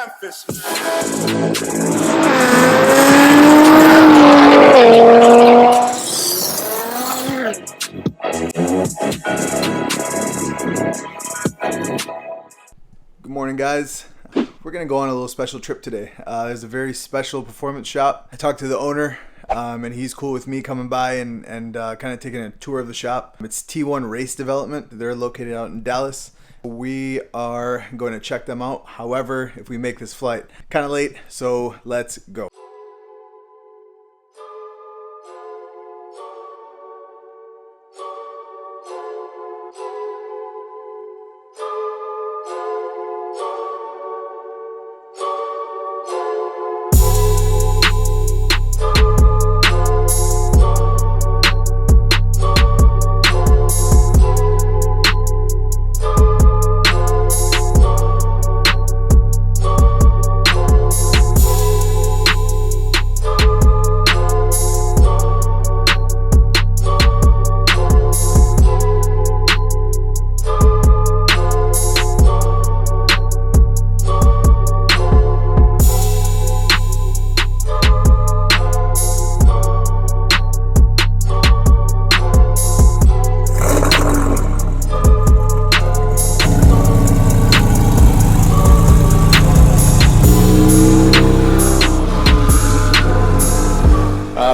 Memphis. Good morning, guys. We're going to go on a little special trip today. There's a very special performance shop. I talked to the owner, and he's cool with me coming by and kind of taking a tour of the shop. It's T1 Race Development. They're located out in Dallas. We are going to check them out. However, if we make this flight kind of late, so let's go.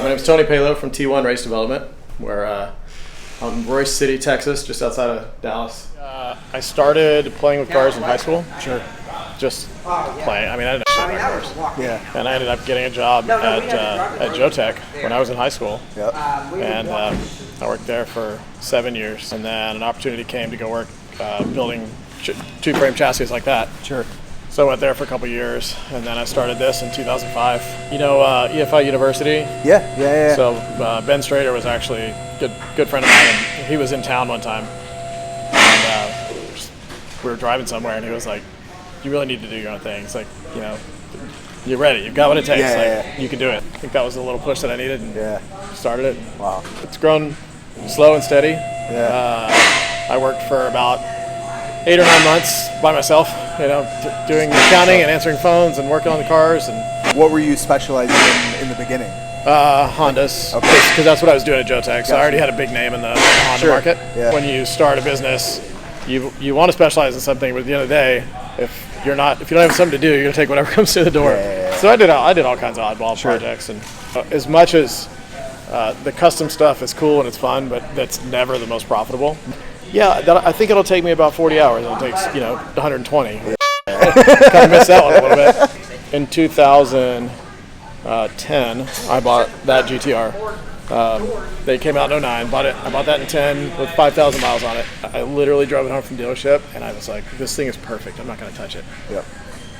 My name's Tony Palo from T1 Race Development. We're out in Royce City, Texas, just outside of Dallas. I started playing with cars in high school. Sure. Just playing. I mean, I didn't know shit about cars. Yeah. And I ended up getting a job at Motec when I was in high school. Yep. And I worked there for 7 years. And then an opportunity came to go work building two-frame chassis like that. Sure. So I went there for a couple years, and then I started this in 2005. You know EFI University? Yeah. So Ben Strader was actually a good friend of mine, and he was in town one time. And we were driving somewhere, and he was like, you really need to do your own thing. It's like, you know, you're ready. You've got what it takes. You can do it. I think that was the little push that I needed, and started it. Wow. It's grown slow and steady. Yeah. I worked for about 8 or 9 months by myself, you know, doing accounting and answering phones and working on the cars. And What were you specializing in the beginning? Hondas, because that's what I was doing at Motec. So I already had a big name in the Honda market. Yeah. When you start a business, you want to specialize in something, but at the end of the day, if you don't have something to do, you're gonna take whatever comes through the door. Yeah. So I did all kinds of oddball projects, and as much as the custom stuff is cool and it's fun, but that's never the most profitable. Yeah, I think it'll take me about 40 hours. It takes 120. Kind of missed that one a little bit. In 2010, I bought that GTR. They came out in 09. I bought that in 10 with 5,000 miles on it. I literally drove it home from dealership, and I was like, "This thing is perfect. I'm not going to touch it." Yep.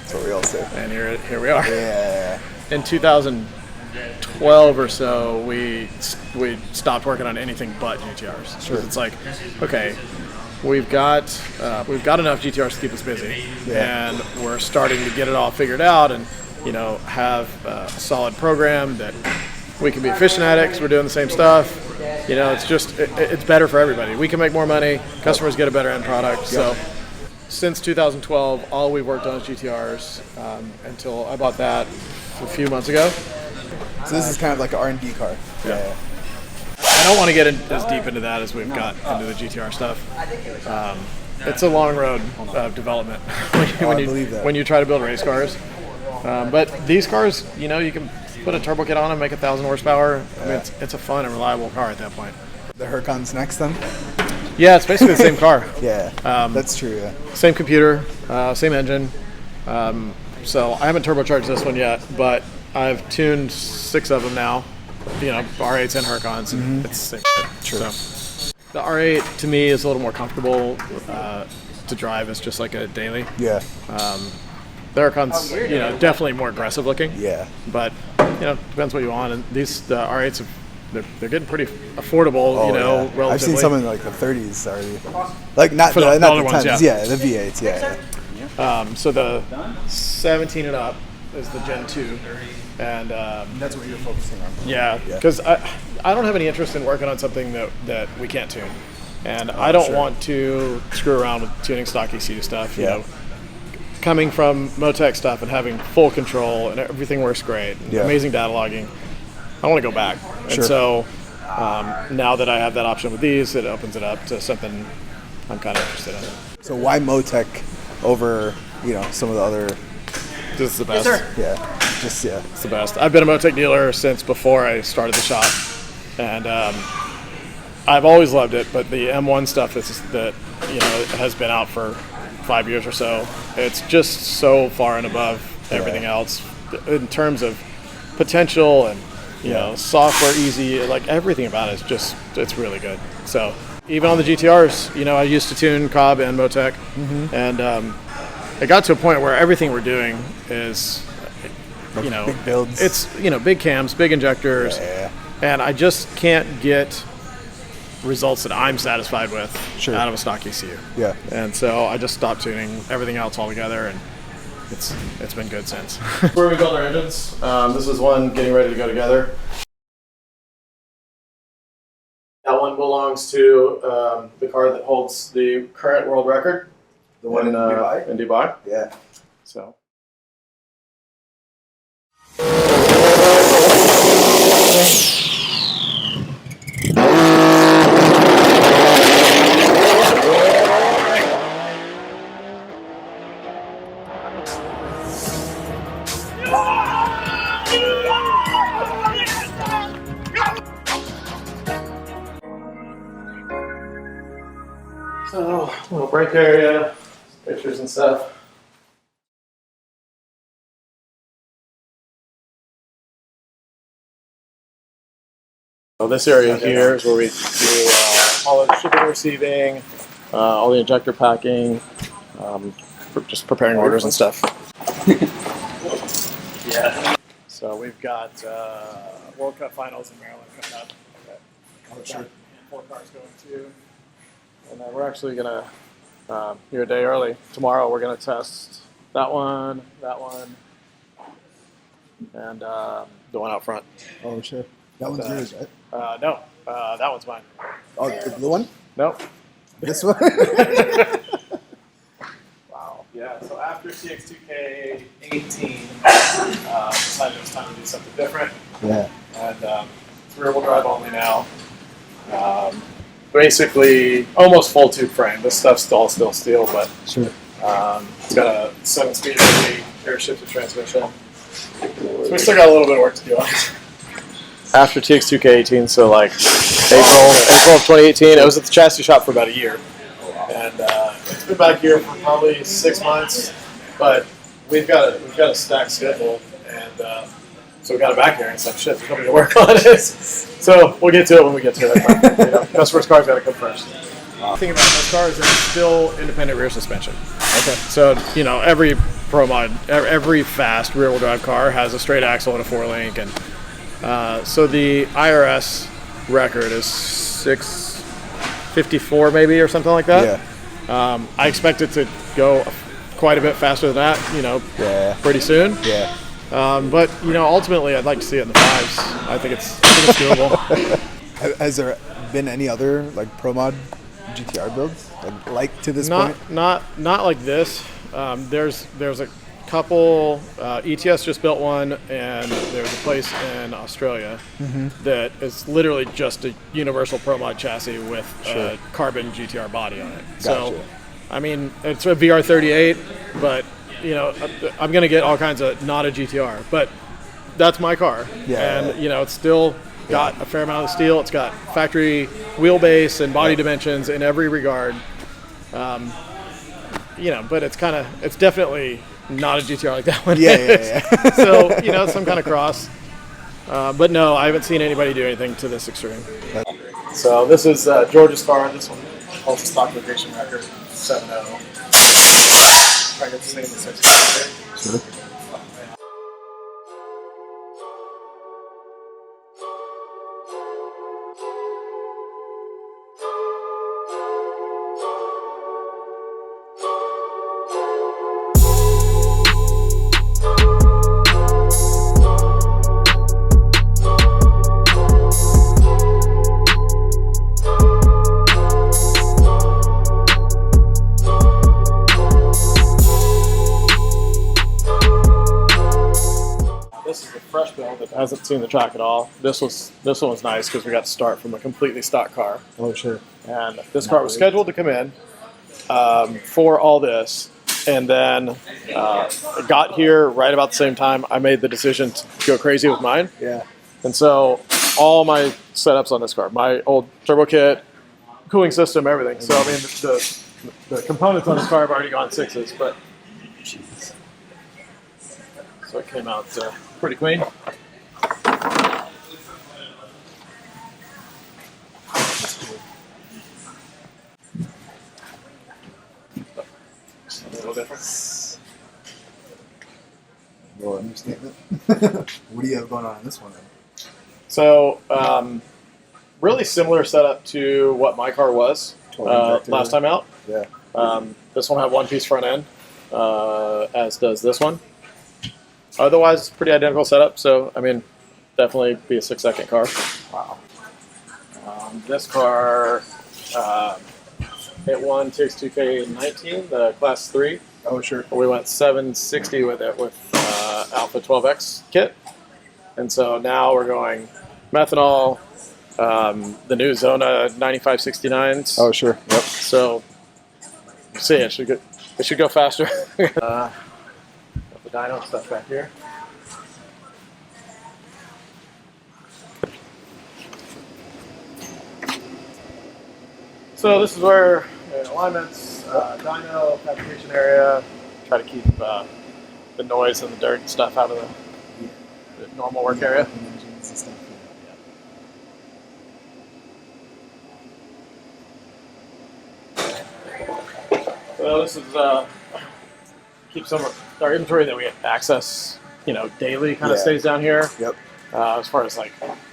That's what we all say. And here we are. Yeah. In 2012 or so, we stopped working on anything but GTRs. Sure. It's like, okay, we've got enough GTRs to keep us busy, and we're starting to get it all figured out, and have a solid program that we can be efficient at it because we're doing the same stuff. It's better for everybody. We can make more money. Customers get a better end product. So since 2012, all we've worked on is GTRs until I bought that a few months ago. So this is kind of like an R&D car. Yeah. I don't want to get as deep into that as we've got into the GTR stuff. It's a long road of development when you try to build race cars. But these cars, you can put a turbo kit on them, make 1,000 horsepower. I mean, it's a fun and reliable car at that point. The Huracan's next then? Yeah, it's basically the same car. Yeah, that's true. Yeah. Same computer, same engine. So I haven't turbocharged this one yet, but I've tuned 6 of them now. R8s and Huracans. Mm-hmm. It's the same shit. True. So the R8 to me is a little more comfortable to drive. It's just like a daily. Yeah. The Huracan's, definitely more aggressive looking. Yeah. But depends what you want. And the R8s, they're getting pretty affordable. Relatively. I've seen some in like the 30s already. Like not for the older not ones, the 10s. Yeah, the V8s. Yeah. So the 17 and up is the Gen 2. And that's what you're focusing on. Yeah, because I don't have any interest in working on something that we can't tune. And I don't want to screw around with tuning stock ECU stuff. You know, coming from Motec stuff and having full control and everything works great, amazing data logging, I want to go back. And so now that I have that option with these, it opens it up to something I'm kind of interested in. So why Motec over, some of the other? This is the best. Yes, sir. It's the best. I've been a Motec dealer since before I started the shop, and I've always loved it. But the M1 stuff that has been out for 5 years or so, it's just so far and above everything else in terms of potential and software, easy, like everything about it is it's really good. So even on the GTRs, I used to tune Cobb and Motec, and it got to a point where everything we're doing is, big builds. It's big cams, big injectors, and I just can't get results that I'm satisfied with out of a stock ECU. Yeah, and so I just stopped tuning everything else altogether, and it's been good since. Where we build our engines, this is one getting ready to go together. That one belongs to the car that holds the current world record. The one in Dubai? In Dubai. Yeah. So. So, little break area, pictures and stuff. So this area here is where we do all the shipping and receiving, all the injector packing, just preparing orders and stuff. So we've got World Cup finals in Maryland coming up. Okay. 4 cars going too. And then we're actually going to, here a day early, tomorrow we're going to test that one, and the one out front. Oh, sure. That one's yours, right? No, that one's mine. Oh, the blue one? Nope. This one? Wow. Yeah, so after CX2K 18, decided it was time to do something different. Yeah. And it's rear-wheel drive only now. Basically, almost full tube frame. This stuff's all still steel, but it's got a 7-speed air-shifted transmission. So we still got a little bit of work to do on it. After TX2K18, so like April of 2018, I was at the chassis shop for about a year, and it's been back here for probably 6 months. But we've got a stacked schedule, and so we got it back here, and it's like shit, there's nobody to work on it. So we'll get to it when we get to it. Customer's car's got to come first. The thing about those cars is still independent rear suspension. Okay. So every Pro Mod, every fast rear-wheel drive car has a straight axle and a 4-link, and so the IRS record is 654 maybe or something like that. Yeah. I expect it to go quite a bit faster than that, pretty soon. Yeah. But ultimately, I'd like to see it in the 5s. I think it's doable. Has there been any other like Pro Mod GTR builds like to this point? Not like this. There's a couple. ETS just built one, and there's a place in Australia that is literally just a universal Pro Mod chassis with a carbon GTR body on it. Gotcha. So, I mean, it's a VR38, but I'm going to get all kinds of not a GTR, but that's my car. It's still got a fair amount of steel. It's got factory wheelbase and body dimensions in every regard. But it's definitely not a GTR like that one. So, some kind of cross. But no, I haven't seen anybody do anything to this extreme. So this is George's car. This one holds the stock location record, 7.0. I get to see the 6. Sure. hasn't seen the track at all. This one was nice because we got to start from a completely stock car. Oh, sure. And this car was scheduled to come in for all this, and then it got here right about the same time. I made the decision to go crazy with mine. Yeah. And so all my setups on this car, my old turbo kit, cooling system, everything. So I mean, the components on this car have already gone 6s, but so it came out pretty clean. A little different. Little understatement. What do you have going on in this one then? So, really similar setup to what my car was last time out. Yeah. This one had one-piece front end, as does this one. Otherwise, pretty identical setup. So, I mean, definitely be a 6-second car. Wow. This car, it won TX2K19, the Class 3. Oh, sure. We went 760 with it with Alpha 12X kit. And so now we're going methanol, the new Zona 9569s. Oh, sure. Yep. So, you see, it should go faster. Got the dyno stuff back here. So this is where alignments, dyno, fabrication area. Try to keep the noise and the dirt and stuff out of the normal work area. So this is keep some of our inventory that we access, daily. Kind of stays down here. Yep. As far as like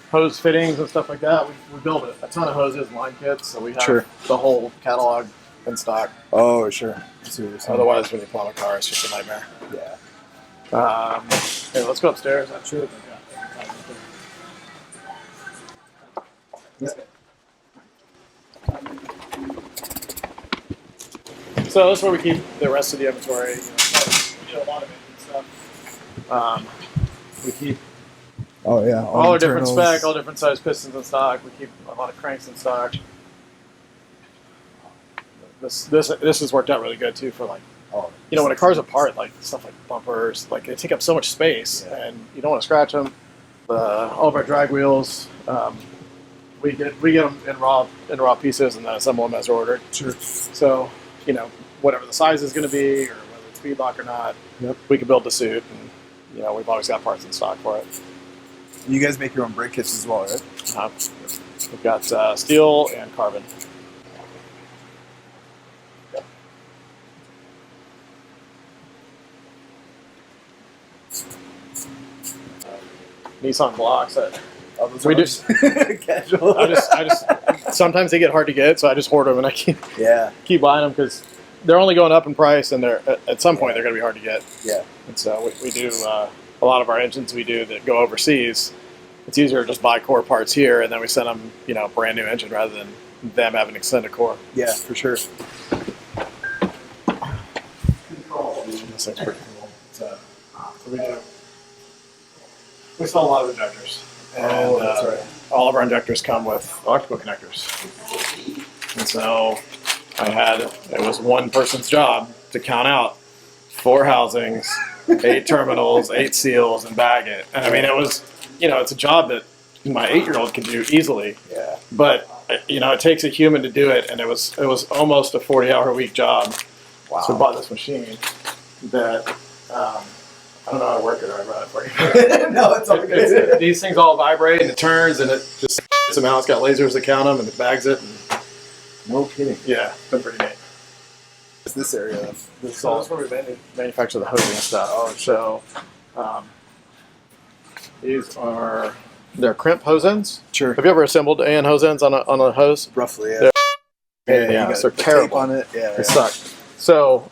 hose fittings and stuff like that, we build a ton of hoses, line kits, so we have the whole catalog in stock. Oh, sure. Otherwise, when you plow a car, it's just a nightmare. Yeah. Hey, let's go upstairs. I'm sure. So this is where we keep the rest of the inventory. We do a lot of engine stuff. We keep all our different spec, all different size pistons in stock. We keep a lot of cranks in stock. This has worked out really good too for like, when a car's apart, like stuff like bumpers, like they take up so much space, and you don't want to scratch them. All of our drag wheels, we get them in raw pieces and then assemble them as they're ordered. Sure. So whatever the size is going to be, or whether it's feedlock or not, we can build the suit, and we've always got parts in stock for it. You guys make your own brake kits as well, right? We've got steel and carbon. Nissan blocks. We just casual. I just sometimes they get hard to get, so I just hoard them and I keep buying them because they're only going up in price, and they're at some point they're going to be hard to get. Yeah. And so we do a lot of our engines we do that go overseas. It's easier to just buy core parts here, and then we send them brand new engine rather than them having an extended core. Yeah, for sure. This thing's pretty cool. So we sell a lot of injectors. And that's right. all of our injectors come with electrical connectors. And so it was one person's job to count out 4 housings, 8 terminals, 8 seals, and bag it. And I mean, it was, it's a job that my 8-year-old could do easily. Yeah. But, it takes a human to do it, and it was almost a 40-hour-a-week job. Wow. So we bought this machine that, I don't know how to work it, or I brought it for you. No, it's all good. These things all vibrate, and it turns, and it just somehow it's got lasers that count them, and it bags it. And, no kidding. Yeah, it's been pretty neat. It's this area. This is where we manufacture the hosing stuff. Oh, so they're crimp hose ends. Sure. Have you ever assembled AN hose ends on a hose? Roughly, yeah. Yeah, they're terrible. On it. Yeah, they suck. So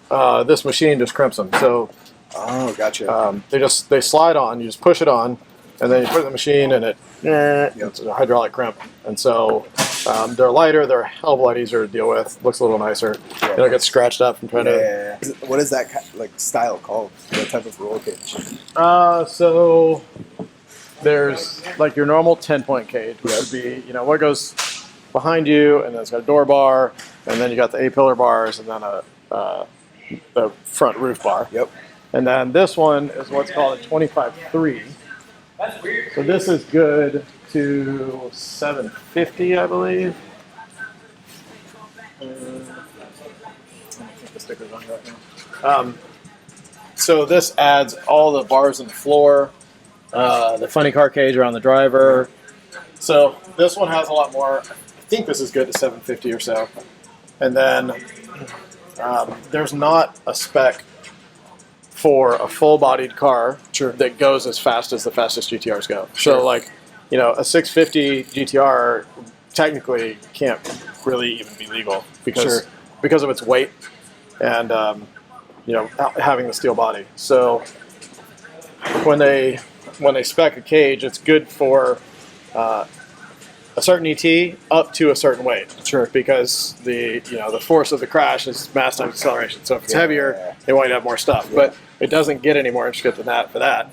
this machine just crimps them. So oh, gotcha. They slide on. You just push it on, and then you put it in the machine, and it's a hydraulic crimp. And so they're lighter. They're a hell of a lot easier to deal with. Looks a little nicer. Yeah. You don't get scratched up from trying to. What is that style called? What type of roll cage? So there's like your normal 10-point cage, which would be, you know, what goes behind you, and then it's got a door bar, and then you got the A-pillar bars, and then the front roof bar. Yep. And then this one is what's called a 25-3. So this is good to 750, I believe. I think the sticker's on right now. So this adds all the bars in the floor, the funny car cage around the driver. So this one has a lot more. I think this is good to 750 or so. And then there's not a spec for a full-bodied car that goes as fast as the fastest GTRs go. Sure. So like, you know, a 650 GTR technically can't really even be legal because of its weight and you know, having the steel body. So when they spec a cage, it's good for a certain ET up to a certain weight. Sure. Because the force of the crash is mass times acceleration. So if it's heavier, they want you to have more stuff. Yeah. But it doesn't get any more intricate than that for that.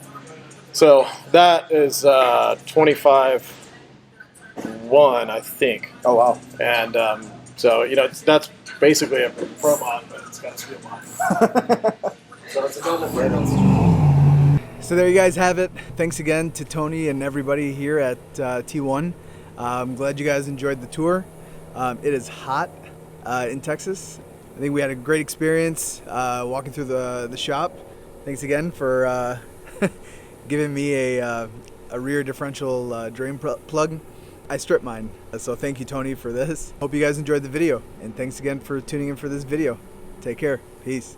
So that is 25.1, I think. Oh wow. And so you know that's basically a pro mod, but it's got a steel mod. So it's a double brand. So there you guys have it. Thanks again to Tony and everybody here at T1. I'm glad you guys enjoyed the tour. It is hot in Texas. I think we had a great experience walking through the shop. Thanks again for giving me a rear differential drain plug. I stripped mine, so thank you, Tony, for this. Hope you guys enjoyed the video, and thanks again for tuning in for this video. Take care. Peace.